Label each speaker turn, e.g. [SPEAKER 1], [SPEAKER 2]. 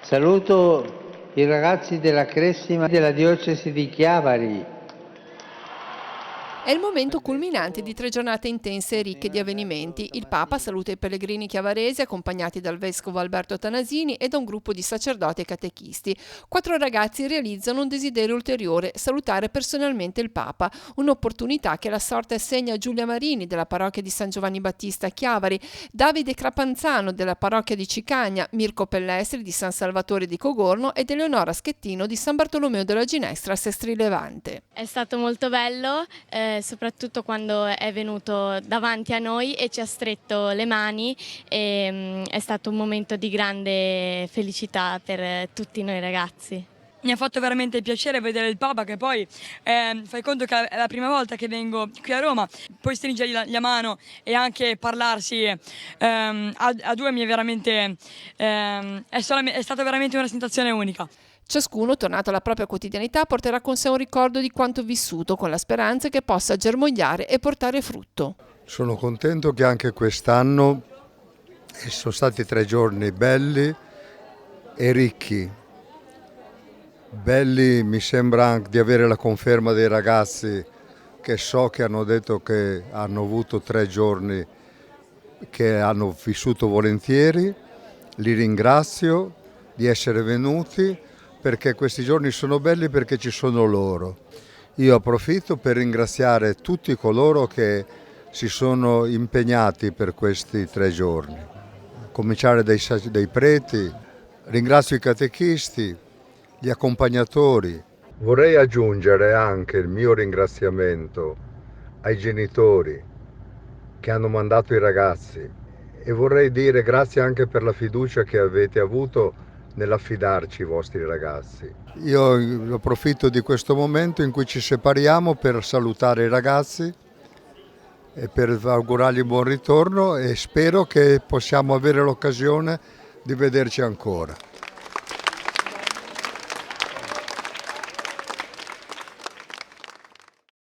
[SPEAKER 1] Saluto i ragazzi della Cressima della diocesi di Chiavari.
[SPEAKER 2] È il momento culminante di 3 giornate intense e ricche di avvenimenti. Il Papa saluta i pellegrini chiavaresi accompagnati dal vescovo Alberto Tanasini e da un gruppo di sacerdoti e catechisti. 4 ragazzi realizzano un desiderio ulteriore: salutare personalmente il Papa, un'opportunità che la sorte assegna a Giulia Marini della parrocchia di San Giovanni Battista a Chiavari, Davide Crapanzano della parrocchia di Cicagna, Mirko Pellestri di San Salvatore di Cogorno ed Eleonora Schettino di San Bartolomeo della Ginestra a Sestri Levante.
[SPEAKER 3] È stato molto bello, soprattutto quando è venuto davanti a noi e ci ha stretto le mani è stato un momento di grande felicità per tutti noi ragazzi.
[SPEAKER 4] Mi ha fatto veramente piacere vedere il Papa, che poi fai conto che è la prima volta che vengo qui a Roma, poi stringergli la mano e anche parlarsi a due mi è veramente, è stata veramente una sensazione unica.
[SPEAKER 2] Ciascuno, tornato alla propria quotidianità, porterà con sé un ricordo di quanto vissuto, con la speranza che possa germogliare e portare frutto.
[SPEAKER 5] Sono contento che anche quest'anno sono stati 3 giorni belli e ricchi. Belli, mi sembra anche di avere la conferma dei ragazzi che so che hanno detto che hanno avuto 3 giorni che hanno vissuto volentieri. Li ringrazio di essere venuti, perché questi giorni sono belli perché ci sono loro. Io approfitto per ringraziare tutti coloro che si sono impegnati per questi 3 giorni, a cominciare dai preti, ringrazio i catechisti, gli accompagnatori. Vorrei aggiungere anche il mio ringraziamento ai genitori che hanno mandato i ragazzi e vorrei dire grazie anche per la fiducia che avete avuto nell'affidarci i vostri ragazzi. Io approfitto di questo momento in cui ci separiamo per salutare i ragazzi e per augurargli buon ritorno e spero che possiamo avere l'occasione di vederci ancora.